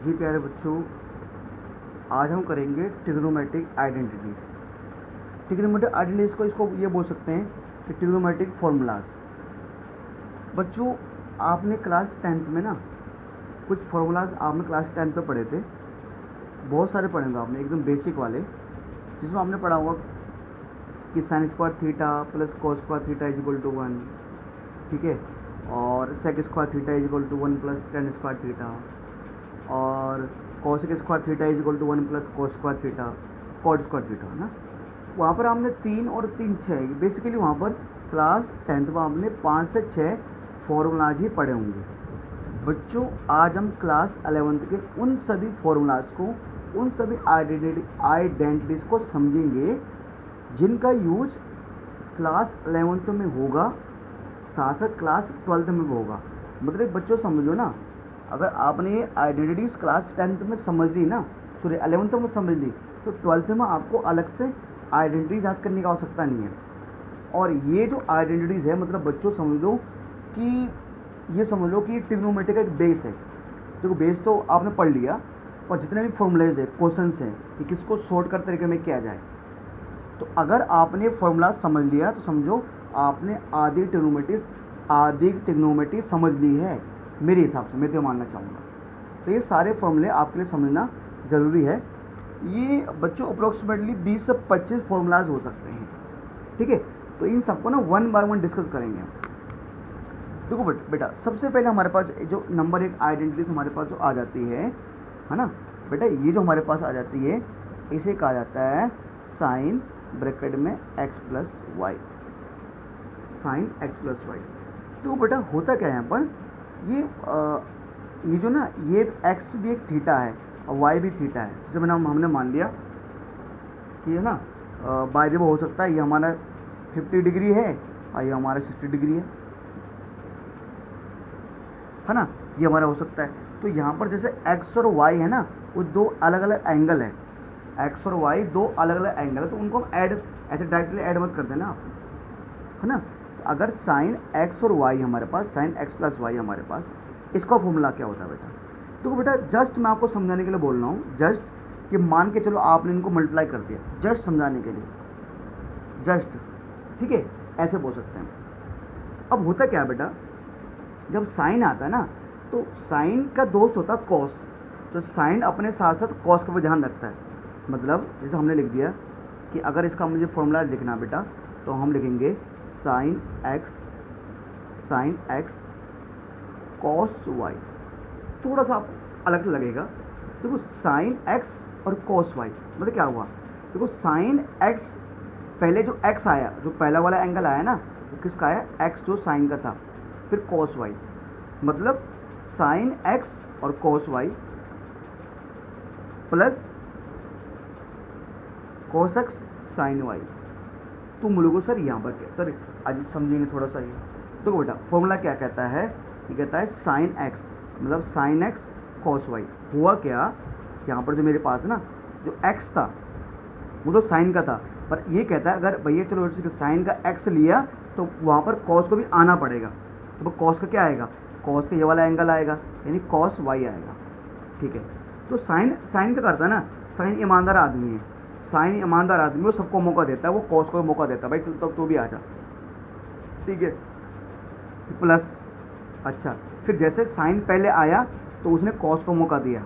जी प्यारे बच्चों, आज हम करेंगे ट्रिग्नोमेट्रिक आइडेंटिटीज। ट्रिग्नोमेट्रिक आइडेंटिटीज को इसको ये बोल सकते हैं कि ट्रिग्नोमेट्रिक फॉर्मूलाज। बच्चों, आपने क्लास 10th में ना कुछ फॉर्मूलाज आपने क्लास 10th में पढ़े थे। बहुत सारे पढ़े होंगे आपने, एकदम बेसिक वाले, जिसमें आपने पढ़ा होगा कि sine square theta plus cos square theta is equal to 1, ठीक है, और sec square theta is equal to 1 plus tan square theta, और cosec square theta is equal to 1 plus cos square theta, cot square theta, है ना। वहाँ पर हमने 3 और 3 6 बेसिकली वहाँ पर क्लास 10th में हमने 5 से 6 फॉर्मूलाज ही पढ़े होंगे। बच्चों, आज हम क्लास 11th के उन सभी फॉर्मूलाज को, उन सभी आइडेंटिटीज़ को समझेंगे जिनका यूज क्लास 11th में होगा, साथ साथ क्लास 12th में भी होगा। मतलब बच्चों समझो ना, अगर आपने ये आइडेंटिटीज़ क्लास 10th में समझ ली ना, सॉरी 11th में समझ ली, तो 12th में आपको अलग से आइडेंटिटीज याद करने की आवश्यकता नहीं है। और ये जो आइडेंटिटीज़ है, मतलब बच्चों समझ लो कि ये समझ लो कि ट्रिग्नोमेट्री का एक बेस है। देखो, बेस तो आपने पढ़ लिया, और जितने भी फॉर्मूलेज है, क्वेश्चंस हैं कि किसको शॉर्ट कर तरीके में किया जाए, तो अगर आपने फॉर्मूला समझ लिया तो समझो आपने आधी ट्रिग्नोमेट्री समझ ली है। मेरे हिसाब से मैं तो मानना चाहूँगा। तो ये सारे फॉर्मूले आपके लिए समझना ज़रूरी है। ये बच्चों अप्रोक्सीमेटली 20 से 25 फॉर्मूलाज हो सकते हैं, ठीक है। तो इन सबको ना 1 बाय 1 डिस्कस करेंगे। देखो बेटा, सबसे पहले हमारे पास जो नंबर 1 आइडेंटिटीज हमारे पास जो आ जाती है ना बेटा, ये जो हमारे पास आ जाती है, इसे कहा जाता है साइन ब्रैकेट में x plus Y, sine x plus Y. तो बेटा होता क्या है यहाँ पर, ये जो ना, ये x भी एक थीटा है और y भी थीटा है। जैसे मैंने हमने मान लिया कि है ना, बाय द वे हो सकता है ये हमारा 50 डिग्री है और ये हमारा 60 डिग्री है ना, ये हमारा हो सकता है। तो यहाँ पर जैसे x और y है ना, वो दो अलग अलग एंगल है, x और y दो अलग अलग एंगल है, तो उनको हम ऐड, ऐसे डायरेक्टली ऐड मत कर देना आप, है ना। तो अगर साइन x और y हमारे पास, साइन x प्लस वाई हमारे पास, इसका फॉर्मूला क्या होता है बेटा। तो बेटा जस्ट मैं आपको समझाने के लिए बोल रहा हूँ, जस्ट कि मान के चलो आपने इनको मल्टीप्लाई कर दिया, जस्ट समझाने के लिए, जस्ट, ठीक है, ऐसे बोल सकते हैं। अब होता क्या है बेटा, जब साइन आता है ना, तो साइन का दोस्त होता है कॉस, तो साइन अपने साथ साथ कॉस का भी ध्यान रखता है। मतलब जैसे हमने लिख दिया कि अगर इसका मुझे फॉर्मूला लिखना बेटा, तो हम लिखेंगे साइन एक्स कॉस वाई। थोड़ा सा अलग लगेगा। देखो साइन एक्स और कॉस वाई मतलब क्या हुआ, देखो साइन एक्स, पहले जो एक्स आया, जो पहला वाला एंगल आया ना, वो किसका आया, एक्स जो साइन का था, फिर कॉस वाई, मतलब साइन एक्स और cos Y plus cos X sine Y. तुम लोगों सर यहाँ पर क्या सर, आज समझेंगे थोड़ा सा ये। देखो बेटा फॉर्मूला क्या कहता है, ये कहता है साइन एक्स मतलब साइन एक्स कॉस वाई। हुआ क्या, यहाँ पर जो मेरे पास ना, जो एक्स था वो तो साइन का था, पर ये कहता है अगर भैया चलो साइन का एक्स लिया तो वहाँ पर कॉस को भी आना पड़ेगा। तो कॉस का क्या आएगा, कॉस का ये वाला एंगल आएगा, यानी कॉस वाई आएगा, ठीक है। तो साइन क्या करता है ना, साइन ईमानदार आदमी है, साइन ईमानदार आदमी, वो सबको मौका देता है, वो कॉस को भी मौका देता है, भाई चल तब तो भी आ जा, ठीक है। प्लस, अच्छा, फिर जैसे साइन पहले आया तो उसने कॉस को मौका दिया,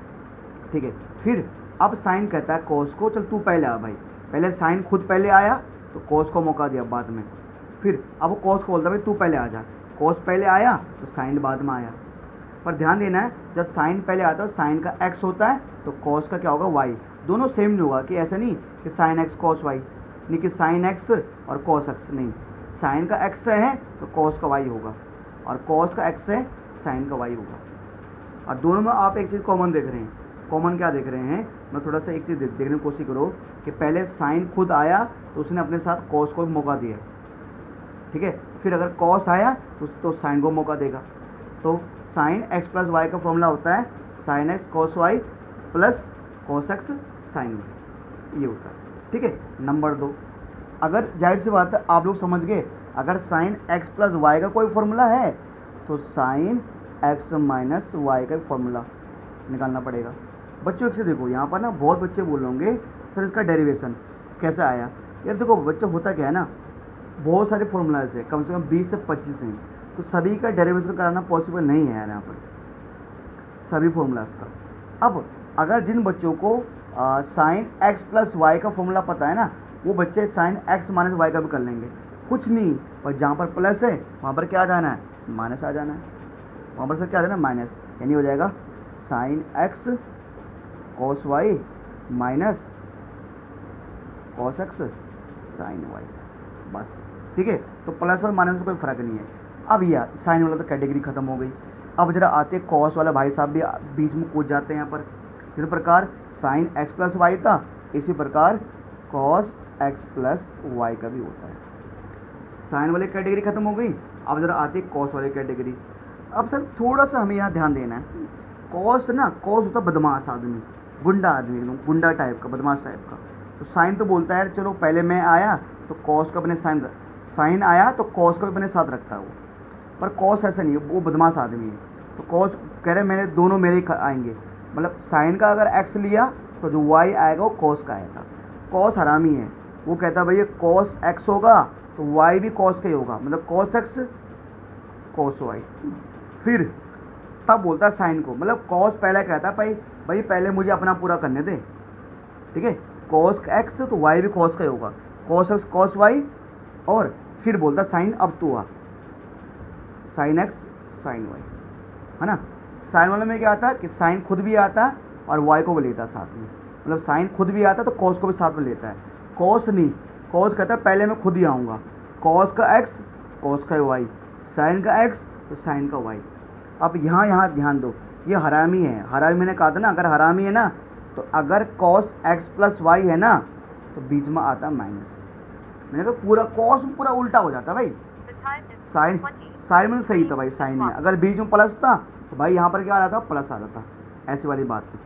ठीक है। फिर अब साइन कहता है कॉस को, चल तू पहले आ भाई, पहले साइन खुद पहले आया तो कॉस को मौका दिया बाद में, फिर अब वो कॉस को बोलता है भाई तू पहले आ जा, कॉस पहले आया तो साइन बाद में आया। पर ध्यान देना है, जब साइन पहले आता है साइन का एक्स होता है तो कॉस का क्या होगा, वाई। दोनों सेम नहीं होगा, कि ऐसा नहीं कि साइन एक्स कॉस वाई, नहीं कि साइन एक्स और कॉस एक्स, नहीं, साइन का एक्स है तो कॉस का वाई होगा, और कॉस का एक्स है साइन का वाई होगा। और दोनों में आप एक चीज़ कॉमन देख रहे हैं, कॉमन क्या देख रहे हैं, मैं थोड़ा सा एक चीज़ देखने की कोशिश करो कि पहले साइन खुद आया तो उसने अपने साथ कॉस को भी मौका दिया, ठीक है। फिर अगर कॉस आया तो साइन को मौका देगा। तो साइन एक्स प्लस वाई का फॉर्मूला होता है sine X cos Y plus cos X sine Y, ये होता है, ठीक है। नंबर 2, अगर जाहिर सी बात है आप लोग समझ गए, अगर साइन एक्स प्लस वाई का कोई फॉर्मूला है तो साइन एक्स माइनस वाई का फॉर्मूला, निकालना पड़ेगा। बच्चों एक से देखो, यहाँ पर ना बहुत बच्चे बोल रहे होंगे सर इसका डेरिवेशन कैसे आया। यार देखो बच्चा, होता क्या है ना, बहुत सारे फॉर्मूलाज है, कम से कम 20 से 25 हैं, तो सभी का डेरिवेशन कराना पॉसिबल नहीं है यार यहाँ पर, सभी फॉर्मूलाज का। अब अगर जिन बच्चों को साइन एक्स प्लस वाई का फॉर्मूला पता है ना, वो बच्चे साइन एक्स माइनस वाई का भी कर लेंगे, कुछ नहीं। पर जहाँ पर प्लस है वहाँ पर क्या आ जाना है, माइनस आ जाना है, वहाँ पर से क्या आ जाना है, माइनस, यानी हो जाएगा sine X cos Y minus cos X sine Y, बस ठीक है। तो प्लस और माइनस में कोई फर्क नहीं है। अब यह साइन वाला तो कैटेगरी खत्म हो गई। अब जरा आते कॉस वाला, भाई साहब भी बीच में कूद जाते हैं यहाँ पर। इसी प्रकार साइन एक्स प्लस वाई था, इसी प्रकार कॉस एक्स प्लस वाई का भी होता है। साइन वाली कैटेगरी खत्म हो गई। अब जरा आती है कॉस वाली कैटेगरी। अब सर थोड़ा सा हमें यहाँ ध्यान देना है। कॉस ना, कॉस होता है बदमाश आदमी, गुंडा आदमी, एकदम गुंडा टाइप का, बदमाश टाइप का। तो साइन तो बोलता है चलो पहले मैं आया तो कॉस का अपने साइन आया तो कॉस का अपने साथ रखता है वो। पर कॉस ऐसा नहीं है, वो बदमाश आदमी है। तो कॉस कह रहे मैंने दोनों मेरे ही आएंगे, मतलब साइन का अगर एक्स लिया तो जो वाई आएगा वो कॉस का आएगा। कॉस हरामी है, वो कहता है भैया कॉस एक्स होगा तो वाई भी कॉस का ही होगा, मतलब कॉस एक्स कॉस वाई। फिर तब बोलता है साइन को, मतलब कॉस पहले कहता है भाई पहले मुझे अपना पूरा करने दे, ठीक है। कॉस एक्स तो वाई भी कॉस का ही होगा, कॉस एक्स कॉस वाई। और फिर बोलता साइन अब तू आ, साइन एक्स साइन वाई, है ना। साइन वाले में क्या आता है कि साइन खुद भी आता है और वाई को भी लेता है साथ में, मतलब साइन खुद भी आता है तो कॉस को भी साथ में लेता है। कॉस नहीं, कॉस कहता है पहले मैं खुद ही आऊँगा, कॉस का एक्स कॉस का वाई, साइन का एक्स तो साइन का वाई। अब यहाँ ध्यान दो, ये हरामी है। हरामी मैंने कहा था ना, अगर हरामी है ना तो अगर कॉस एक्स प्लस वाई है ना तो बीच में आता माइनस। मैंने कहा पूरा कॉस पूरा उल्टा हो जाता भाई। साइन में सही था भाई, साइन में अगर बीच में प्लस था तो भाई यहाँ पर क्या आ रहा था, प्लस आ रहा था, ऐसी वाली बात थी,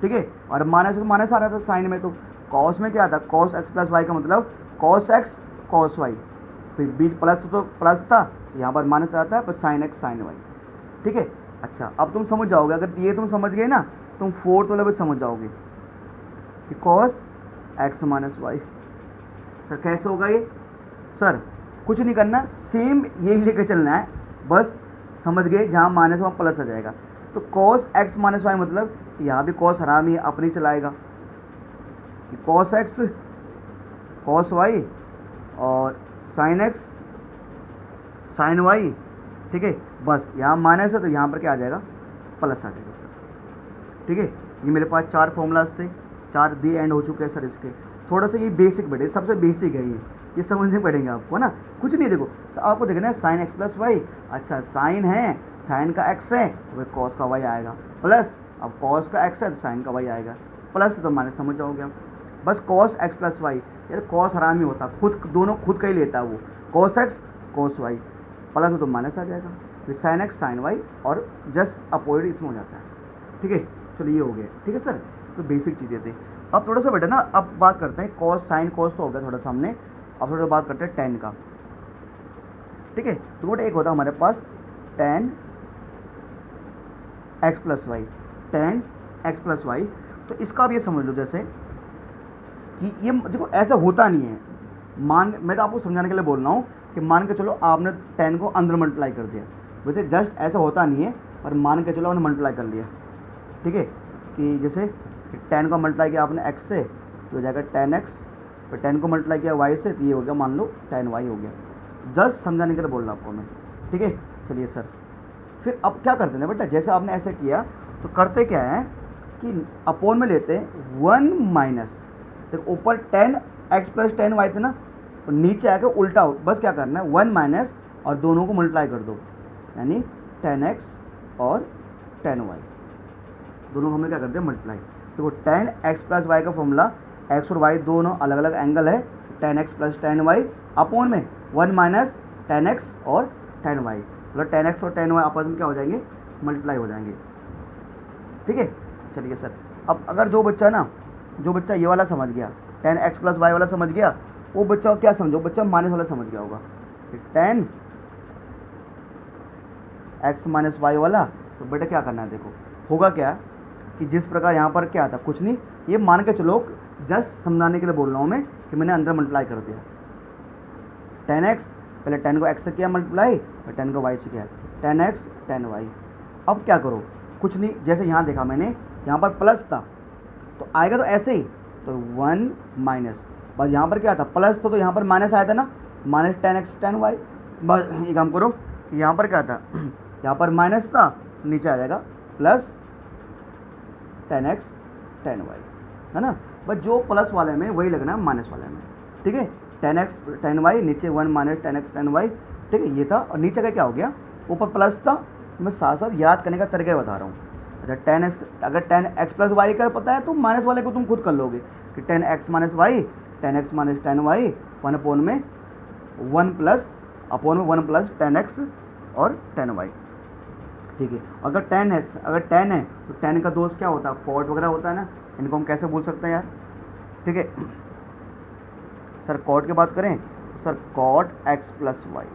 ठीक है। और माइनस को माइनस आ रहा था साइन में। तो कॉस में क्या था, कॉस एक्स प्लस वाई का मतलब कॉस एक्स कॉस वाई, फिर बीच प्लस तो प्लस था, यहाँ पर माइनस आता है, पर साइन एक्स साइन वाई, ठीक है। अच्छा अब तुम समझ जाओगे, अगर ये तुम समझ गए ना तुम फोर्थ वाला भी समझ जाओगे कि cos x minus Y. Sir कैसे होगा ये, सर कुछ नहीं करना, सेम यही लेके चलना है, बस समझ गए, जहाँ माइनस वहाँ प्लस आ जाएगा। तो कॉस एक्स माइनस वाई मतलब यहाँ भी कॉस हरामी है, अपनी चलाएगा, कॉस एक्स कॉस वाई और साइन एक्स साइन वाई, ठीक है। बस यहाँ माइनस है तो यहाँ पर क्या आ जाएगा, प्लस आ जाएगा सर, ठीक है। ये मेरे पास 4 फॉर्मूलाज थे, 4 दी एंड हो चुके हैं सर इसके। थोड़ा सा ये बेसिक बैठे, सबसे बेसिक है ये समझने पड़ेंगे आपको ना, कुछ नहीं। देखो आपको देखना है साइन एक्स प्लस वाई, अच्छा साइन है, साइन का एक्स है तो कॉस का वाई आएगा, प्लस अब कॉस का एक्स है तो साइन का वाई आएगा, प्लस तो माइनस, समझ जाओगे आप। बस कॉस एक्स प्लस वाई, यार कॉस हरामी होता, खुद दोनों खुद का ही लेता है वो, cos X cos Y, plus हो तो माइनस आ जाएगा, फिर साइन एक्स साइन वाई और जस्ट अपोजिट इसमें हो जाता है, ठीक है। चलो ये हो गया, ठीक है सर। तो बेसिक चीज़ें थी। अब थोड़ा सा बेटा ना, अब बात करते हैं कॉस साइन कॉस तो हो गया थोड़ा सामने, अब थोड़ा बात करते हैं टेन का, ठीक है। तो बेटा एक होता है हमारे पास tan x plus y, tan x plus Y. तो इसका अब ये समझ लो जैसे कि ये देखो ऐसा होता नहीं है, मैं तो आपको समझाने के लिए बोल रहा हूँ कि मान के चलो आपने 10 को अंदर मल्टीप्लाई कर दिया, वैसे जस्ट ऐसा होता नहीं है, पर मान के चलो आपने मल्टीप्लाई कर लिया, ठीक है। कि जैसे 10 को मल्टीप्लाई किया आपने x से तो हो जाएगा 10x, फिर 10 को मल्टीप्लाई किया y से तो ये हो गया मान लो 10y हो गया। जस्ट समझाने के लिए बोल रहा हूँ आपको मैं, ठीक है। चलिए सर, फिर अब क्या करते हैं बेटा, जैसे आपने ऐसे किया तो करते क्या है कि अपोन में लेते हैं 1 माइनस, देखो ऊपर 10x प्लस 10y थे ना, तो नीचे आकर उल्टा हो, बस क्या करना है 1 माइनस और दोनों को मल्टीप्लाई कर दो, यानी 10x और 10y, दोनों को हमने क्या करते हैं मल्टीप्लाई। देखो 10x प्लस वाई का फॉर्मूला, x और y दोनों अलग अलग एंगल है, 10x प्लस 10y अपोन में 1 माइनस 10x और 10y, मतलब 10x और 10y आपस में क्या हो जाएंगे, मल्टीप्लाई हो जाएंगे, ठीक है। चलिए सर, अब अगर जो बच्चा ये वाला समझ गया, 10x प्लस वाई वाला समझ गया, वो बच्चा क्या समझो, बच्चा माइनस वाला समझ गया होगा, 10x माइनस वाई वाला। तो बेटा क्या करना है, देखो होगा क्या कि जिस प्रकार यहाँ पर क्या था, कुछ नहीं, ये मान के चलो, जस्ट समझाने के लिए बोल रहा हूँ मैं कि मैंने अंदर मल्टीप्लाई कर दिया 10x, पहले 10 को x से किया मल्टीप्लाई और 10 को y से किया, 10x 10y। अब क्या करो, कुछ नहीं, जैसे यहाँ देखा मैंने, यहाँ पर प्लस था तो आएगा तो ऐसे ही, तो 1 माइनस, बस यहाँ पर क्या था, प्लस तो यहाँ पर माइनस आया था ना, माइनस 10x 10y। बस ये काम करो कि यहाँ पर क्या था, यहाँ पर माइनस था, नीचे आ जाएगा प्लस 10x 10y, है ना। बस जो प्लस वाले में वही लगना है माइनस वाले में, ठीक है। 10x 10y, नीचे 1 माइनस 10x 10y, ठीक है, ये था। और नीचे का क्या हो गया, ऊपर प्लस था, मैं साथ साथ याद करने का तरीका बता रहा हूँ। अच्छा 10x, अगर 10x प्लस वाई का पता है तो माइनस वाले को तुम खुद कर लोगे कि 10x minus Y, 10x minus 10y, 1 upon में 1 प्लस अपोन में 1 प्लस 10x और 10y, ठीक है। अगर 10 है, अगर 10 है तो 10 का दोस्त क्या होता है, कॉट वगैरह होता है ना, इनको हम कैसे बोल सकते हैं यार, ठीक है। सर कॉट की बात करें तो sir cot x plus Y,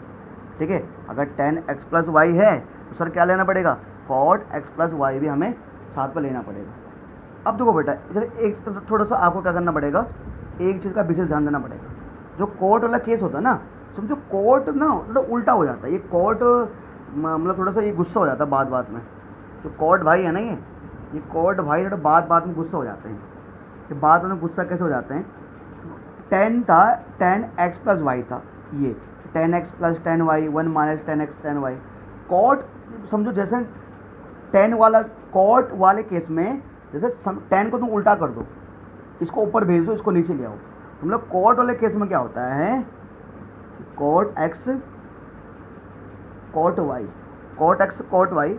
ठीक है। अगर 10x प्लस वाई है तो सर क्या लेना पड़ेगा, कॉट x प्लस वाई भी हमें साथ में लेना पड़ेगा। अब देखो बेटा, इधर एक थोड़ा सा आपको क्या करना पड़ेगा, एक चीज़ का विशेष ध्यान देना पड़ेगा। जो कोट वाला केस होता है ना, समझो कोट ना थोड़ा उल्टा हो जाता है, ये कोट मतलब थोड़ा सा ये गुस्सा हो जाता है बात में। जो कोट भाई है ना, ये कोट भाई थोड़ा बात में गुस्सा हो जाते हैं। कि बात में गुस्सा कैसे हो जाते हैं, 10 था, 10x प्लस वाई था, ये 10x plus 10y, 1 minus 10x 10y। Coat समझो जैसे 10 वाला, कोट वाले केस में जैसे 10 को तुम उल्टा कर दो, इसको ऊपर भेज दो, इसको नीचे ले आओ। तुम लोग कोट वाले केस में क्या होता है, cot x cot y, cot x cot y,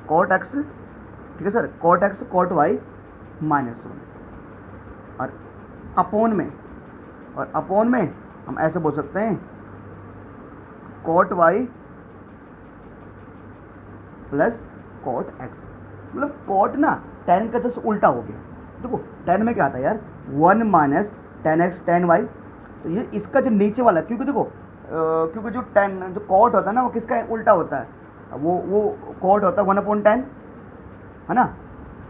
cot x, ठीक है sir, cot x cot y minus 1, और अपोन में हम ऐसे बोल सकते हैं cot y plus cot x। मतलब कोट ना 10 का जस्ट उल्टा हो गया। देखो 10 में क्या आता है यार, 1 माइनस 10x 10y, तो ये इसका जो नीचे वाला, क्योंकि देखो क्योंकि जो 10 जो कोट होता है ना, वो किसका उल्टा होता है, वो कोट होता है 1/10, है ना।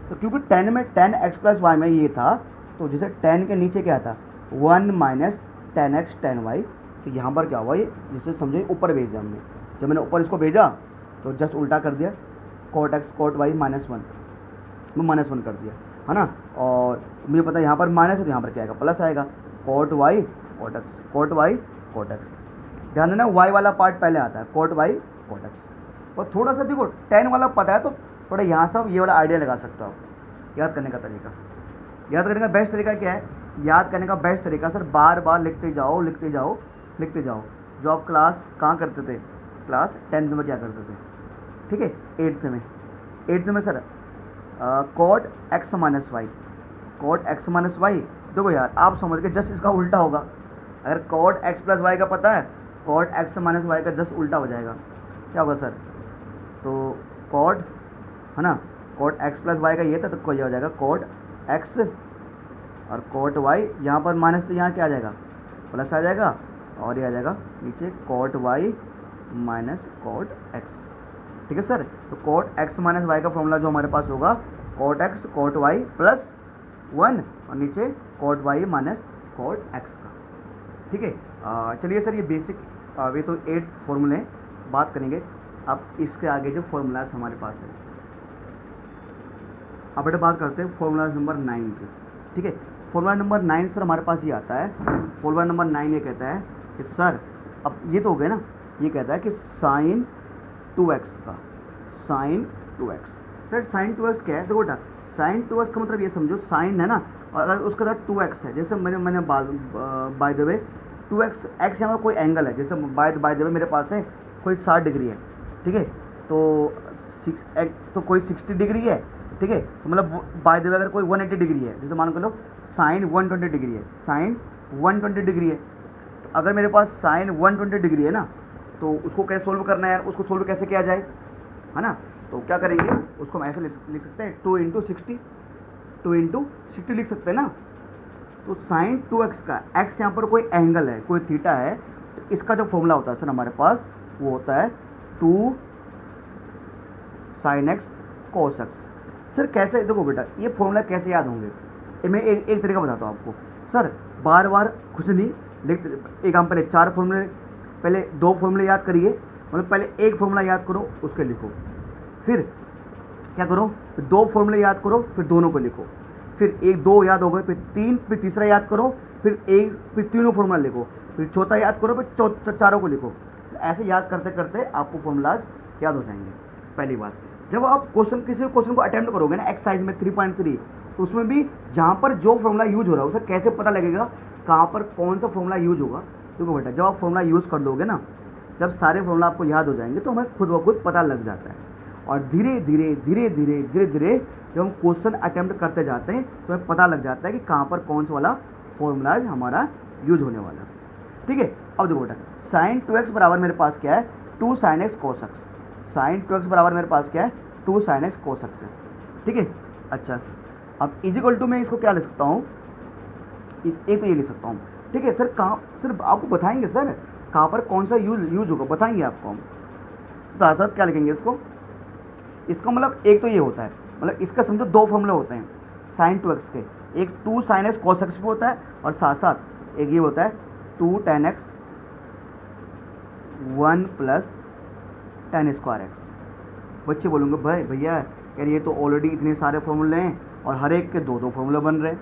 तो क्योंकि 10 में 10x प्लस वाई में ये था, तो जैसे 10 के नीचे क्या था, 1 माइनस 10x 10y, तो यहाँ पर क्या हुआ, ये जिससे समझो ऊपर भेज दिया हमने। जब मैंने ऊपर इसको भेजा तो जस्ट उल्टा कर दिया, cot x cot y minus 1, मैं माइनस 1 कर दिया, है ना। और मुझे पता है यहाँ पर माइनस है तो यहाँ पर क्या आएगा, प्लस आएगा, cot y cot x, cot y cot x। ध्यान देना y वाला पार्ट पहले आता है, कोट y कोट x। और थोड़ा सा देखो 10 वाला पता है तो थोड़ा यहाँ से ये वाला आइडिया लगा सकते हो। याद करने का तरीका, याद करने का बेस्ट तरीका क्या है, याद करने का बेस्ट तरीका सर बार बार लिखते जाओ लिखते जाओ लिखते जाओ। जो आप क्लास कहाँ करते थे, क्लास 10th में क्या करते थे, ठीक है, 8th में sir cot x minus Y, cot x minus Y. देखो यार आप समझ के जस्ट इसका उल्टा होगा। अगर कोट x प्लस वाई का पता है, कोट x माइनस वाई का जस्ट उल्टा हो जाएगा। क्या होगा सर, तो कोट, है ना, कोट x प्लस वाई का ये था, तो ये हो जाएगा कोट x और कोट y, यहाँ पर माइनस तो यहाँ क्या आ जाएगा, प्लस आ जाएगा, और ये आ जाएगा नीचे cot y minus cot x, ठीक है सर। तो कोट x माइनस वाई का फॉर्मूला जो हमारे पास होगा, cot x cot y plus 1 और नीचे cot y minus cot x का, ठीक है। चलिए सर ये बेसिक वे तो 8 फॉर्मूले बात करेंगे। अब इसके आगे जो फॉर्मूलाज हमारे पास है, अब बेटा बात करते हैं फॉर्मूला नंबर 9 की, ठीक है। फॉर्मूला नंबर 9 सर हमारे पास ये आता है, फॉर्मूला नंबर 9 ये कहता है कि सर, अब ये तो हो गया ना, ये कहता है कि साइन 2x का, sign 2x। Sir sign 2x क्या है, देखो बेटा साइन 2x का मतलब ये समझो, साइन है ना, और अगर उसके साथ 2x है, जैसे मैंने by the way 2x, x यहाँ पर कोई एंगल है, जैसे बाय द वे मेरे पास है कोई 60 डिग्री है, ठीक है, तो कोई 60 डिग्री है, ठीक है। तो मतलब बाय द वे अगर कोई 180 डिग्री है, जैसे मान के लो साइन 120 डिग्री है, साइन 120 डिग्री है, तो अगर मेरे पास साइन 120 डिग्री है ना, तो उसको कैसे सोल्व करना है यार, उसको सोल्व कैसे किया जाए, है ना। तो क्या करेंगे, उसको हम ऐसे लिख सकते हैं 2 इंटू 60 लिख सकते हैं ना। तो साइन 2x का, x यहाँ पर कोई एंगल है, कोई थीटा है, तो इसका जो फॉर्मूला होता है सर हमारे पास, वो होता है 2 साइन x कोस x। सर कैसे, देखो बेटा ये फॉर्मूला कैसे याद होंगे, मैं एक तरीका बताता हूँ आपको। सर बार बार कुछ नहीं लिख, एक हम पहले 4 फॉर्मूले, पहले 2 फॉर्मूले याद करिए, मतलब पहले एक फॉर्मूला याद करो उसके लिखो, फिर क्या करो, फिर 2 फॉर्मूले याद करो फिर दोनों को लिखो, फिर 1-2 याद हो गए, फिर 3, फिर तीसरा याद करो, फिर तीनों फॉर्मूला लिखो, फिर चौथा याद करो, फिर चारों को लिखो। ऐसे याद करते करते आपको फॉर्मूलाज याद हो जाएंगे। पहली बात, जब आप किसी क्वेश्चन को अटेम्प्ट करोगे ना एक्सरसाइज में 3.3, तो उसमें भी जहाँ पर जो फॉर्मूला यूज हो रहा है उसे कैसे पता लगेगा कहाँ पर कौन सा फॉर्मूला यूज होगा। देखो बेटा, जब आप फॉर्मूला यूज़ कर दोगे ना, जब सारे फॉर्मूला आपको याद हो जाएंगे तो हमें खुद ब खुद पता लग जाता है। और धीरे धीरे धीरे धीरे धीरे धीरे जब हम क्वेश्चन अटेम्प्ट करते जाते हैं तो हमें पता लग जाता है कि कहाँ पर कौन सा वाला फॉर्मूलाज हमारा यूज होने वाला है। ठीक है, अब देखो बेटा, साइन 2x बराबर मेरे पास क्या है, 2 sin x cos x। Sine 2x बराबर मेरे पास क्या है, 2 sin x cos x है। ठीक है, अच्छा अब इजिकल टू में इसको क्या लिख सकता हूँ, एक तो ये लिख सकता हूँ। ठीक है सर, कहाँ सर आपको बताएंगे सर कहाँ पर कौन सा यूज होगा, बताएंगे आपको हम। साथ साथ क्या लिखेंगे इसको, इसका मतलब एक तो ये होता है, मतलब इसका समझो 2 फॉर्मूले होते हैं साइन 2x के, एक 2 sin x cos x भी होता है और साथ साथ एक ये होता है 2 tan x 1 plus tan square x। बच्चे बोलूँगे भाई भैया यार ये तो ऑलरेडी इतने सारे फॉर्मूले हैं और हर एक के 2-2 फॉर्मूले बन रहे हैं।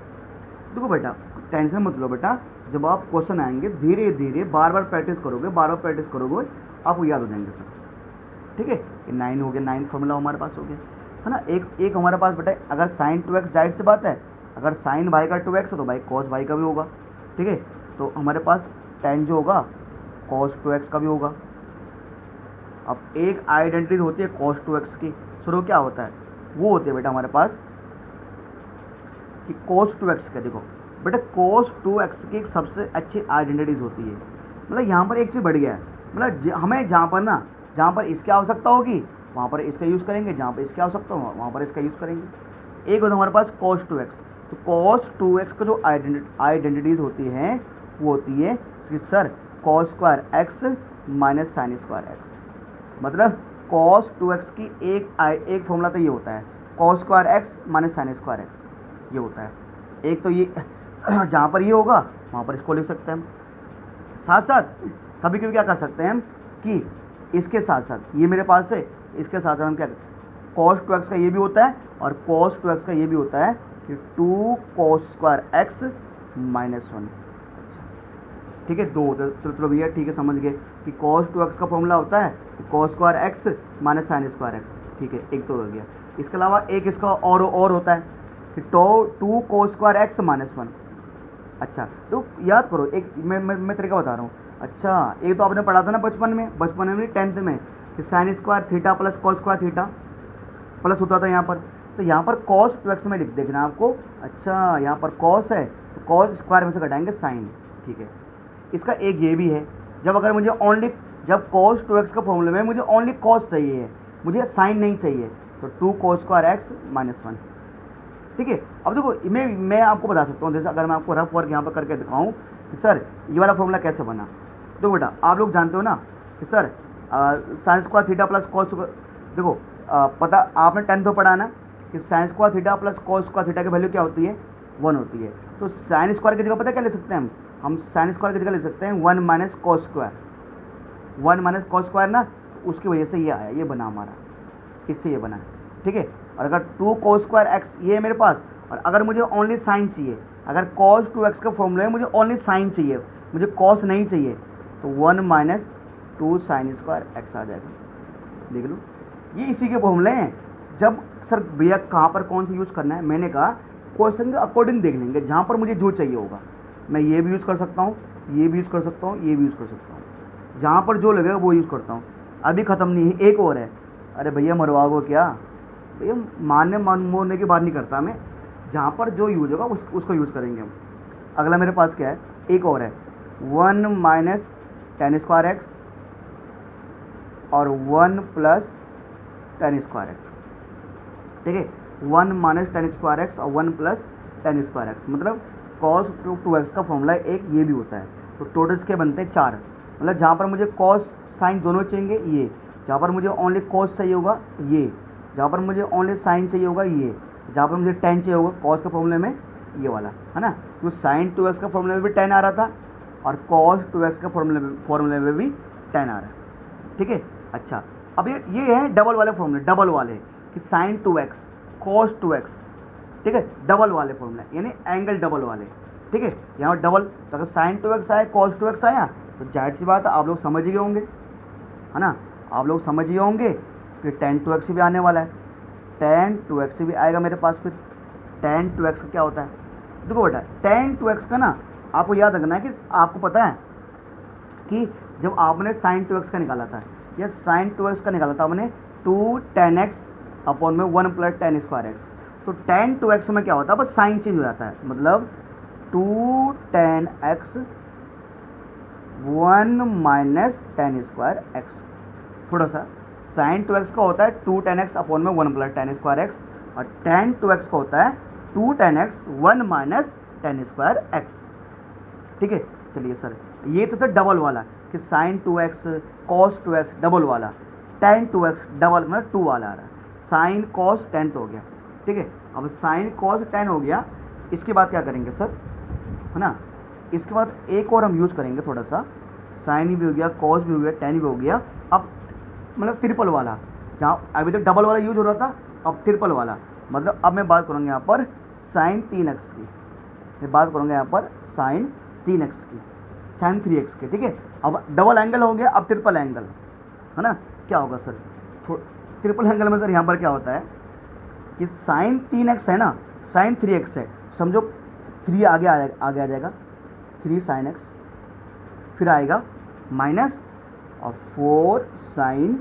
देखो बेटा टेंशन मत लो बेटा, जब आप क्वेश्चन आएंगे धीरे धीरे बार बार प्रैक्टिस करोगे आपको याद हो जाएंगे सर। ठीक है, 9 हो गया, 9 फॉर्मूला हमारे पास हो गया है ना। एक हमारे पास बेटा, अगर साइन 2x जाहिर सी बात है, अगर साइन भाई का 2x है तो भाई कॉस भाई का भी होगा। ठीक है, तो हमारे पास tan जो होगा cos 2x का भी होगा। अब एक आइडेंटिटी होती है cos 2x की, सर क्या होता है, वो होती है बेटा हमारे पास कि cos 2x का, देखो बेटा cos 2x की एक सबसे अच्छी आइडेंटिटीज होती है। मतलब यहाँ पर एक चीज़ बढ़ गया है, मतलब हमें जहाँ पर इसकी आवश्यकता होगी वहाँ पर इसका यूज़ करेंगे, जहाँ पर इसकी आवश्यकता हो वहाँ पर इसका यूज़ करेंगे। एक होता है हमारे पास cos 2x, तो cos 2x का जो आइडेंटिटीज होती हैं वो होती है कि sir cos square x minus sine square x। मतलब cos 2x की एक फॉर्मूला तो ये होता है cos square x minus sine square x, ये होता है। एक तो ये जहाँ पर ये होगा वहाँ पर इसको लिख सकते हैं हम। साथ साथ कभी कभी क्या कर सकते हैं हम कि इसके साथ साथ ये मेरे पास है, इसके साथ साथ हम क्या cos 2x का ये भी होता है और cos 2x का ये भी होता है कि 2 cos स्क्वायर x माइनस 1। ठीक है, 2 होता है। चलो भैया ठीक है, समझ गए कि cos 2x का फॉर्मूला होता है cos square x minus sine square x। ठीक है, एक तो हो गया। इसके अलावा एक इसका और होता है कि 2 cos स्क्वायर x माइनस 1। अच्छा तो याद करो, एक मैं तरीका बता रहा हूँ। अच्छा एक तो आपने पढ़ा था ना बचपन में 10th में कि sine square theta plus cos square theta plus होता था यहाँ पर, तो यहाँ पर cos 2x में लिख देखना आपको। अच्छा यहाँ पर cos है तो cos स्क्वायर में से घटाएंगे साइन। ठीक है, इसका एक ये भी है, जब cos 2x का फॉर्मूले में मुझे ओनली cos चाहिए है, मुझे साइन नहीं चाहिए, तो 2 cos स्क्वायर x माइनस 1। ठीक है, अब देखो मैं आपको बता सकता हूँ, जैसे अगर मैं आपको रफ वर्क यहाँ पर करके दिखाऊँ कि सर ये वाला फॉर्मूला कैसे बना। तो बेटा आप लोग जानते हो ना कि sir sign square theta plus cos, देखो पता आपने 10th में पढ़ा ना कि sine square theta plus cos square theta की वैल्यू क्या होती है, 1 होती है। तो साइन स्क्वायर की जगह पता क्या ले सकते हैं हम साइन स्क्वायर की जगह ले सकते हैं 1 minus cos square, 1 minus cos square ना, तो उसकी वजह से ये आया, ये बना हमारा, इससे ये बना। ठीक है, और अगर 2 cos स्क्वायर x ये है मेरे पास, और अगर मुझे ओनली साइन चाहिए, अगर cos 2x का फॉर्मूला है मुझे ओनली साइन चाहिए, मुझे cos नहीं चाहिए, तो 1 माइनस 2 साइन स्क्वायर x आ जाएगा। देख लो ये इसी के फॉर्मूले हैं। जब सर भैया कहाँ पर कौन सा यूज़ करना है, मैंने कहा क्वेश्चन के अकॉर्डिंग देख लेंगे, जहाँ पर मुझे जो चाहिए होगा मैं ये भी यूज़ कर सकता हूँ, ये भी यूज़ कर सकता हूँ, ये भी यूज़ कर सकता हूँ, जहाँ पर जो लगेगा वो यूज़ करता हूँ। अभी ख़त्म नहीं है, एक और है। अरे भैया मरवाओ क्या भैया, मोड़ने की बात नहीं करता मैं, जहाँ पर जो यूज होगा उसको यूज़ करेंगे हम। अगला मेरे पास क्या है, एक और है 1 माइनस टेन स्क्वायर एक्स और 1 प्लस टेन स्क्वायर एक्स। ठीक है, 1 माइनस टेन स्क्वायर एक्स और 1 प्लस टेन स्क्वायर एक्स, मतलब cos 2x का फॉर्मूला एक ये भी होता है। तो टोटल इसके बनते हैं 4, मतलब जहाँ पर मुझे cos साइन दोनों चाहिए ये, जहाँ पर मुझे ओनली cos चाहिए होगा ये, जहाँ पर मुझे ओनली साइन चाहिए होगा ये, जहाँ पर मुझे टेन चाहिए होगा कॉस के फॉर्मूले में ये वाला, है ना। तो साइन 2x का फॉर्मूले में भी टेन आ रहा था और कॉस 2x का फॉर्मूले में भी टेन आ रहा है, ठीक है। अच्छा, अब ये है डबल वाले फॉर्मूले, डबल वाले कि साइन 2x कॉस 2x, ठीक है, डबल वाले फॉर्मूले यानी एंगल डबल वाले, ठीक है। यहाँ डबल, तो अगर साइन 2x आया कॉस 2x आया तो जाहिर सी बात है आप लोग समझ ही होंगे, है ना, आप लोग समझ ही होंगे कि टेन 2x भी आने वाला है, टेन 2x भी आएगा मेरे पास। फिर टेन 2x का क्या होता है, देखो बेटा टेन 2x का ना आपको याद रखना है कि आपको पता है कि जब आपने साइन 2x का निकाला था या साइन 2x का निकाला था आपने 2 tan x अपॉन में 1 प्लस tan स्क्वायर एक्स, तो tan 2x में क्या होता है, बस साइन चेंज हो जाता है, मतलब 2 tan x 1 minus tan square x. थोड़ा सा साइन 2x का होता है 2 tan x अपॉन में 1 प्लस tan स्क्वायर एक्स, और tan 2x का होता है 2 tan x 1 minus tan square x, ठीक है। चलिए सर, ये तो था डबल वाला कि sine 2x cos 2x double वाला, tan 2x डबल मतलब 2 वाला आ रहा है, साइन कॉस 10 तो हो गया, ठीक है। अब साइन कॉस 10 हो गया, इसके बाद क्या करेंगे सर, है ना, इसके बाद एक और हम यूज़ करेंगे थोड़ा सा, साइन भी हो गया कॉस भी हो गया tan भी हो गया, अब मतलब ट्रिपल वाला, जहाँ अभी तक डबल वाला यूज हो रहा था अब ट्रिपल वाला, मतलब अब मैं बात करूँगा यहाँ पर साइन 3x की, मैं बात करूँगा यहाँ पर साइन 3x की, साइन 3x की, ठीक है। अब डबल एंगल हो गया, अब ट्रिपल एंगल, है ना, क्या होगा सर, ट्रिपल एंगल में सर यहाँ पर क्या होता है कि साइन 3x है ना, साइन 3x है, समझो 3 आगे आ जाएगा 3 साइन x, फिर आएगा माइनस और 4 साइन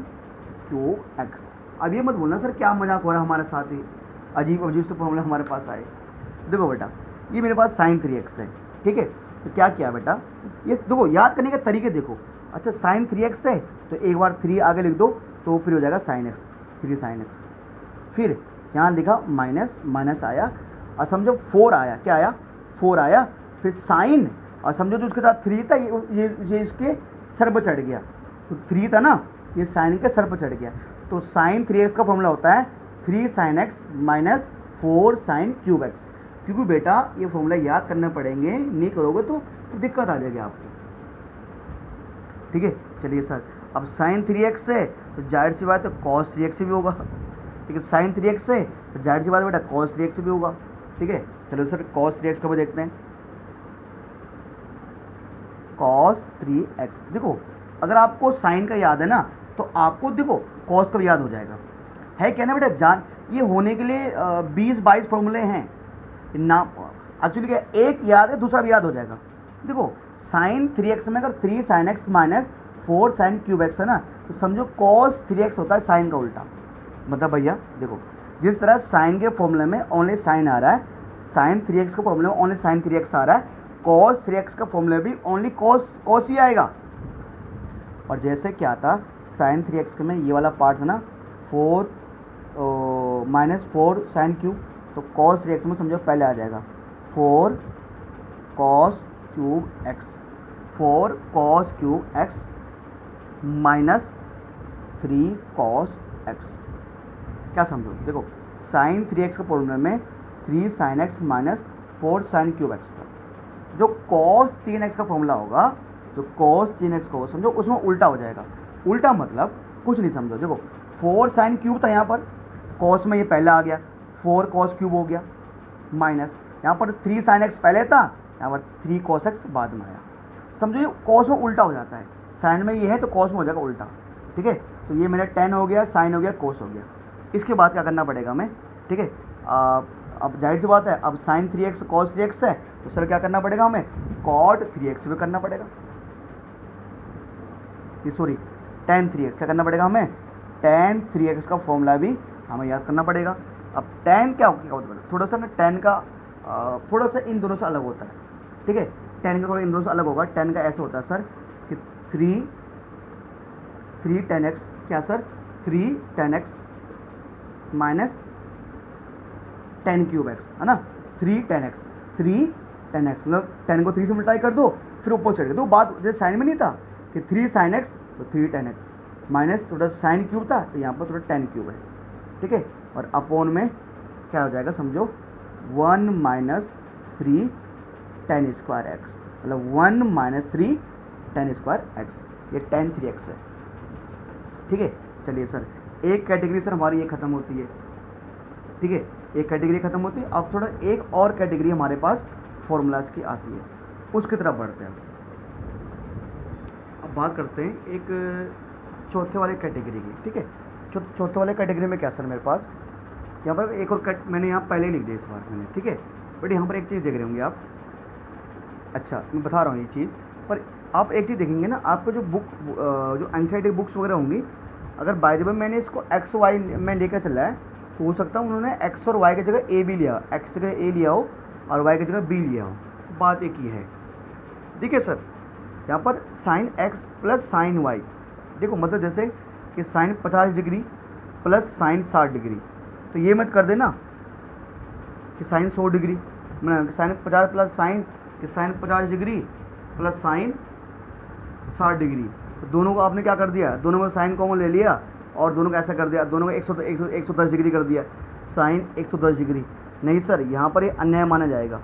क्यूब एक्स। अब ये मत बोलना सर क्या मजाक हो रहा है हमारे साथ, ही अजीब अजीब से फॉर्मूले हमारे पास आए। देखो बेटा ये मेरे पास साइन 3x है, ठीक है, तो क्या किया बेटा, ये देखो याद करने के तरीके देखो। अच्छा साइन 3x है तो एक बार 3 आगे लिख दो तो फिर हो जाएगा साइन x, 3 साइन x, फिर यहाँ लिखा माइनस, माइनस आया और समझो 4 आया, क्या आया 4 आया, फिर साइन, और समझो जो उसके साथ 3 था ये इसके सर पर चढ़ गया, तो 3 था ना ये साइन के सर पर चढ़ गया, तो साइन 3x का फॉर्मूला होता है 3 sine x minus 4 sine cube X. क्योंकि बेटा ये फॉर्मूला याद करने पड़ेंगे, नहीं करोगे तो दिक्कत आ जाएगी आपको, ठीक है। चलिए सर, अब साइन 3x है तो जाहिर सी बात है कॉस 3x भी होगा, ठीक है, साइन 3x है तो जाहिर सी बात है बेटा कॉस 3x भी होगा, ठीक है। चलो सर कॉस 3x का भी देखते हैं, कॉस 3x, देखो अगर आपको साइन का याद है ना तो आपको देखो कॉस का भी याद हो जाएगा, है क्या ना बेटा, जान ये होने के लिए 20-22 फॉर्मूले हैं ना, एक्चुअली क्या एक याद है दूसरा भी याद हो जाएगा। देखो साइन 3x में अगर 3 sine x minus 4 sine cube x है ना, तो समझो कॉस 3x होता है साइन का उल्टा, मतलब भैया देखो जिस तरह साइन के फॉर्मूले में ओनली साइन आ रहा है, साइन 3x के फॉर्मूले में ओनली साइन 3x आ रहा है, कॉस 3x का फॉर्मूला भी ओनली कॉस ही आएगा। और जैसे क्या था साइन 3x में ये वाला पार्ट है ना 4 माइनस 4 साइन क्यूब, तो कॉस 3x में समझो पहले आ जाएगा 4 cos cube x, 4 cos cube x minus 3 cos x, क्या समझो, देखो साइन 3x के फॉर्मूले में 3 sine x minus 4 sine cube x था, जो कॉस 3x का फॉर्मूला होगा, जो कॉस 3x को समझो उसमें उल्टा हो जाएगा। उल्टा मतलब कुछ नहीं, समझो देखो 4 साइन क्यूब था यहाँ पर, कॉस में ये पहले आ गया 4 कॉस क्यूब हो गया, माइनस यहाँ पर 3 साइन x पहले था, यहाँ पर 3 कॉस x बाद में आया, समझो ये कॉस में उल्टा हो जाता है, साइन में ये है तो कॉस में हो जाएगा उल्टा, ठीक है। तो ये मेरा tan हो गया, साइन हो गया, कॉस हो गया। इसके बाद क्या करना पड़ेगा हमें, ठीक है, अब जाहिर सी बात है अब साइन 3x कॉस 3x है तो सर क्या करना पड़ेगा हमें, कॉट 3x भी करना पड़ेगा, सॉरी tan 3x क्या करना पड़ेगा हमें, tan 3x का फॉर्मूला भी हमें याद करना पड़ेगा। अब tan क्या होता है, थोड़ा सा ना tan का थोड़ा सा इन दोनों से अलग होता है, ठीक है, tan का थोड़ा इन दोनों से अलग होगा। tan का ऐसे होता है सर कि 3 tan x, क्या sir 3 tan x minus tan cube x, है ना, 3 tan x, 3 tan x मतलब tan को 3 से मल्टीप्लाई कर दो फिर ऊपर चढ़ दो, बात जैसे साइन में नहीं था कि 3 sin x तो 3 tan x माइनस थोड़ा साइन क्यूब था तो यहाँ पर थोड़ा tan क्यूब है, ठीक है, और अपोन में क्या हो जाएगा समझो 1 माइनस 3 टेन स्क्वायर एक्स, मतलब 1 माइनस 3 टेन स्क्वायर एक्स, ये टेन 3x है। ठीक है, चलिए सर एक कैटेगरी सर हमारी ये ख़त्म होती है। ठीक है, एक कैटेगरी ख़त्म होती है। अब थोड़ा एक और कैटेगरी हमारे पास फॉर्मूलाज की आती है, उसकी तरफ बढ़ते हैं। अब बात करते हैं एक चौथे वाले कैटेगरी की। ठीक है, चौथे वाले कैटेगरी में क्या सर मेरे पास यहाँ पर एक और मैंने यहाँ पहले ही लिख दिया इस बार मैंने। ठीक है, बट यहाँ पर एक चीज़ देख रहे होंगे आप, अच्छा मैं बता रहा हूँ ये चीज़, पर आप एक चीज़ देखेंगे ना, आपको जो बुक जो एनसीईआरटी बुक्स वगैरह होंगी, अगर बाय द वे मैंने इसको एक्स वाई में लेकर चला है तो हो सकता है उन्होंने एक्स और वाई की जगह ए भी लिया, एक्स की जगह ए लिया हो और वाई की जगह बी लिया हो, बात एक ही है। देखिए सर यहाँ पर sine x plus sine y, देखो मतलब जैसे कि sine 50 degree plus sine 60 degree, तो ये मत कर देना कि साइन 100 डिग्री, मतलब साइन 50 प्लस साइन कि sine 50 degree plus sine 60 degree, तो दोनों को आपने क्या कर दिया, दोनों में साइन कॉमन ले लिया और दोनों को ऐसा कर दिया, दोनों को 110 डिग्री कर दिया, साइन 110 डिग्री। नहीं सर, यहाँ पर ये अन्याय माना जाएगा,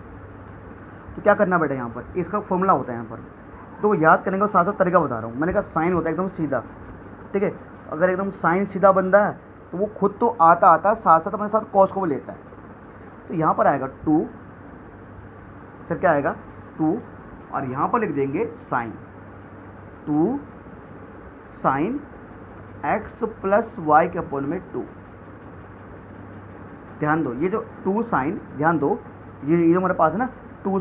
तो क्या करना बेटा, यहाँ पर इसका फॉर्मूला होता है यहाँ पर, तो याद करने का साथ साथ तरीका बता रहा हूँ। मैंने कहा साइन होता है एकदम सीधा, ठीक है, अगर एकदम साइन सीधा बनता है तो वो खुद तो आता आता साथ साथ अपने साथ कॉस को भी लेता है, तो यहाँ पर आएगा 2, सर क्या आएगा 2, और यहाँ पर लिख देंगे sine 2 sine x plus y के अपोन में 2। ध्यान दो ये जो 2 साइन, ध्यान दो ये जो हमारे पास है ना 2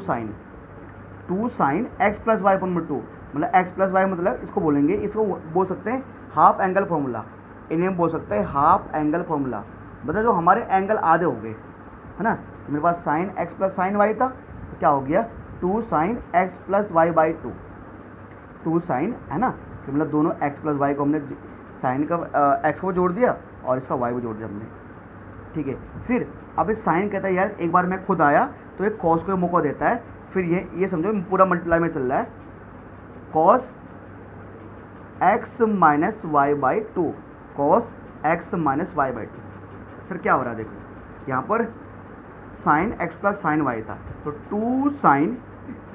sine x plus y upon में 2, मतलब एक्स प्लस वाई मतलब इसको बोलेंगे, इसको बोल सकते हैं हाफ एंगल फॉर्मूला, इन्हें बोल सकते हैं हाफ एंगल फॉर्मूला, मतलब जो हमारे एंगल आधे हो गए है ना। तो मेरे पास sine x plus sine y था, तो क्या हो गया 2 sine x plus y by 2, 2 sine है ना, तो मतलब दोनों एक्स प्लस वाई को हमने साइन का एक्स को जोड़ दिया और इसका वाई को जोड़ दिया हमने। ठीक है, फिर अब इस साइन कहता है यार एक बार मैं खुद आया तो एक कॉस को मौका देता है, फिर ये समझो पूरा मल्टीप्लाई में चल रहा है, cos x minus y by 2, cos x minus y by 2। फिर क्या हो रहा है देखो, यहाँ पर sine x plus sine y था, तो 2 साइन,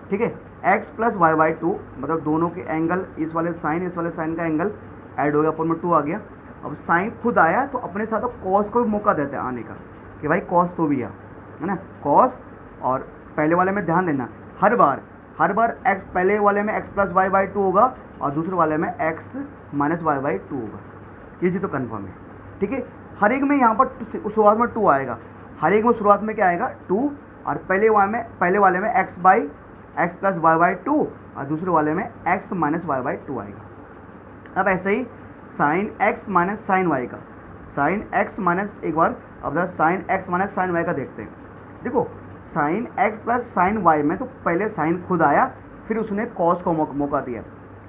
ठीक है, एक्स प्लस वाई बाई 2, मतलब दोनों के एंगल, इस वाले साइन का एंगल ऐड हो गया, अपन में 2 आ गया। अब साइन खुद आया तो अपने साथ कॉस को भी मौका देते हैं आने का, कि भाई कॉस तो भी है ना, कॉस, और पहले वाले में ध्यान देना हर बार एक्स, पहले वाले में एक्स प्लस वाई बाई 2 होगा और दूसरे वाले में एक्स माइनस वाई बाई 2 होगा, ये चीज़ तो कन्फर्म है। ठीक है, हर एक में यहाँ पर शुरुआत में 2 आएगा, हर एक में शुरुआत में क्या आएगा 2, और पहले वाले में एक्स प्लस वाई बाई 2 और दूसरे वाले में एक्स माइनस वाई बाई 2 आएगा। अब ऐसे ही sine x minus sine y का, साइन एक्स माइनस, एक बार अब sine x minus sine y का देखते हैं। देखो sine x plus sine y में तो पहले साइन खुद आया, फिर उसने कॉस को मौका दिया,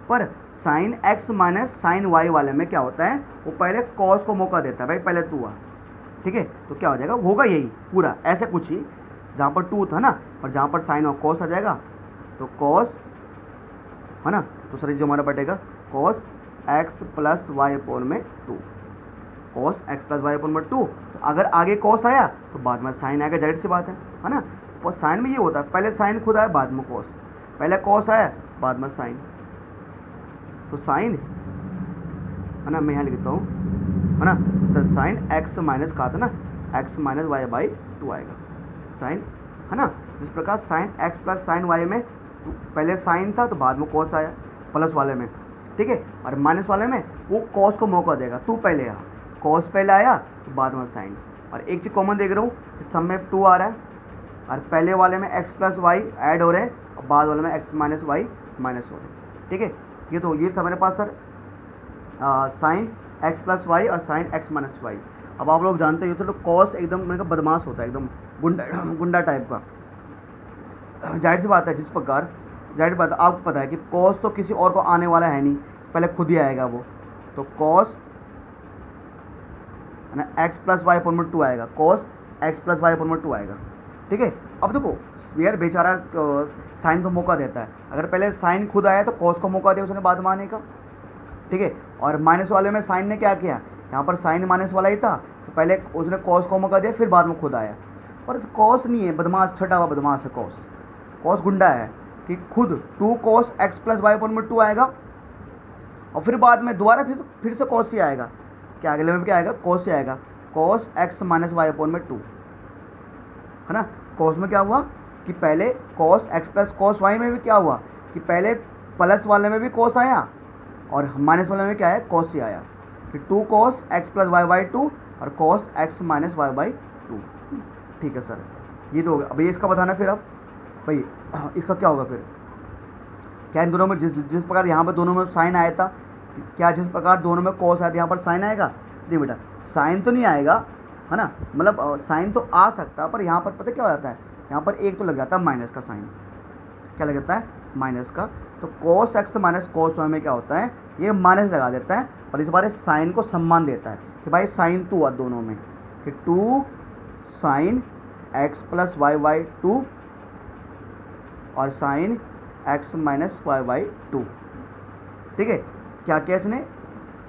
पर sine x minus sine y वाले में क्या होता है, वो पहले कॉस को मौका देता है, भाई पहले 2 आ। ठीक है, तो क्या हो जाएगा, होगा यही पूरा ऐसे कुछ ही, जहाँ पर 2 था ना और जहाँ पर साइन और कॉस आ जाएगा, तो कॉस है ना, तो सर जो हमारा बटेगा cos x plus y upon में 2, cos x plus y upon में 2। तो अगर आगे कॉस आया तो बाद में साइन आएगा, जाहिर सी बात है ना। और साइन में ये होता है पहले साइन खुद आया बाद में कॉस, पहले कॉस आया बाद में साइन, तो साइन है ना, मैं यहाँ लिखता हूँ है ना सर, साइन एक्स माइनस कहा था ना, एक्स माइनस वाई बाई 2 आएगा साइन, है ना। जिस प्रकार sine x plus sine y में पहले साइन था तो बाद में कॉस आया प्लस वाले में, ठीक है, और माइनस वाले में वो कॉस को मौका देगा, तू पहले आ, कॉस पहले आया तो बाद में साइन। और एक चीज़ कॉमन देख रहा हूँ कि सब में 2 आ रहा है, और पहले वाले में एक्स प्लस वाई ऐड हो रहे हैं और बाद वाले में एक्स माइनस वाई माइनस हो रहे हैं। ठीक है, ये था मेरे पास sir sine x plus y और साइन एक्स माइनस वाई। अब आप लोग जानते हो तो कॉस एकदम मेरे का बदमाश होता है, एकदम गुंडा टाइप का, जाहिर सी बात है, जिस प्रकार जाहिर बात है आपको पता है कि कॉस तो किसी और को आने वाला है नहीं, पहले खुद ही आएगा वो, तो कॉस है ना एक्स प्लस वाई अपॉन में 2 आएगा, cos x plus y upon में 2 आएगा। ठीक है, अब देखो यार बेचारा साइन को मौका देता है, अगर पहले साइन खुद आया तो कॉस को मौका दिया उसने बाद में आने का। ठीक है, और माइनस वाले में साइन ने क्या किया, यहाँ पर साइन माइनस वाला ही था, तो पहले उसने कॉस को मौका दिया, फिर बाद में खुद आया। पर कॉस नहीं है, बदमाश, छठा हुआ बदमाश है कॉस। कॉस गुंडा है कि खुद 2 cos x plus y upon में 2 आएगा और फिर बाद में दोबारा फिर से कॉस ही आएगा। क्या अगले में क्या आएगा? कॉस ही आएगा, cos x minus y upon में 2, है ना। कॉस में क्या हुआ कि पहले cos x प्लस cos y में भी क्या हुआ कि पहले प्लस वाले में भी cos आया और माइनस वाले में क्या है? cos ही आया। कि 2 cos x plus y by 2 और cos x minus y by 2। ठीक है सर, ये तो हो गया। अब ये इसका बताना फिर अब भाई इसका क्या होगा फिर? क्या इन दोनों में जिस प्रकार यहाँ पर दोनों में साइन आया था, क्या जिस प्रकार दोनों में कॉस आया था यहाँ पर साइन आएगा? नहीं बेटा, साइन तो नहीं आएगा, है ना। मतलब साइन तो आ सकता है, पर यहाँ पर पता क्या हो जाता है, यहाँ पर एक तो लग जाता है माइनस का साइन। क्या लग जाता है? माइनस का। तो cos x minus cos y में क्या होता है? ये माइनस लगा देता है और इस बार साइन को सम्मान देता है कि भाई साइन 2 हुआ दोनों में, कि 2 sine x plus y by 2 और sine x minus y by 2। ठीक है, क्या किया इसने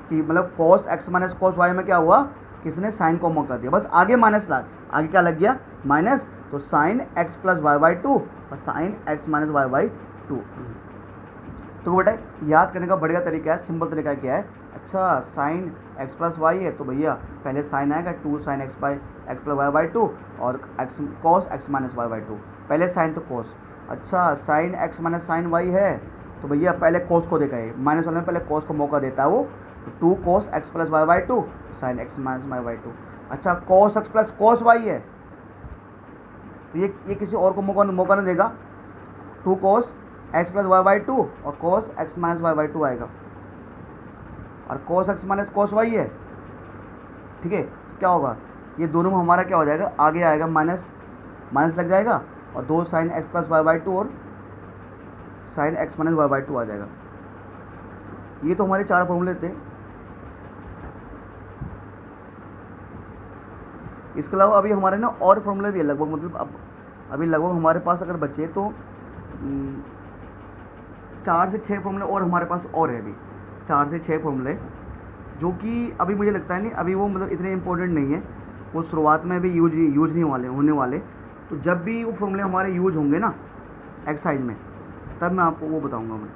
कि मतलब cos x minus cos y में क्या हुआ कि इसने साइन को मौका दिया, बस आगे माइनस ला, आगे क्या लग गया? माइनस। तो sine x plus y by 2 और sine x minus y by 2। तो बेटा याद करने का बढ़िया तरीका है, सिंपल तरीका क्या है? अच्छा, साइन x प्लस वाई है तो भैया पहले साइन आएगा 2 sine x by x plus y by 2 और x cos x minus y by 2। पहले साइन तो cos। अच्छा, sine x minus sine y है तो भैया पहले cos को देखा है, माइनस वाले में पहले cos को मौका देता है वो। तो 2 cos x plus y by 2 sine x minus y by 2। अच्छा, cos x प्लस cos y है तो ये किसी और को मौका नहीं देगा। 2 cos x plus y by 2 और cos x minus y by 2 आएगा और cos x minus cos y है। ठीक है, क्या होगा? ये दोनों में हमारा क्या हो जाएगा? आगे आएगा माइनस, माइनस लग जाएगा और 2 sine x plus y by 2 और sine x minus y by 2 आ जाएगा। ये तो हमारे 4 फॉर्मूले थे। इसके अलावा अभी हमारे ना और फॉर्मूले भी है लगभग, मतलब अब अभी लगभग हमारे पास अगर बचे तो 4 से 6 फॉर्मूले और हमारे पास और है अभी 4 से 6 फॉर्मूले, जो कि अभी मुझे लगता है नहीं अभी वो मतलब इतने इंपॉर्टेंट नहीं है, वो शुरुआत में भी यूज नहीं होने वाले। तो जब भी वो फॉर्मूले हमारे यूज होंगे ना एक्सरसाइज में, तब मैं आपको वो बताऊंगा मैं।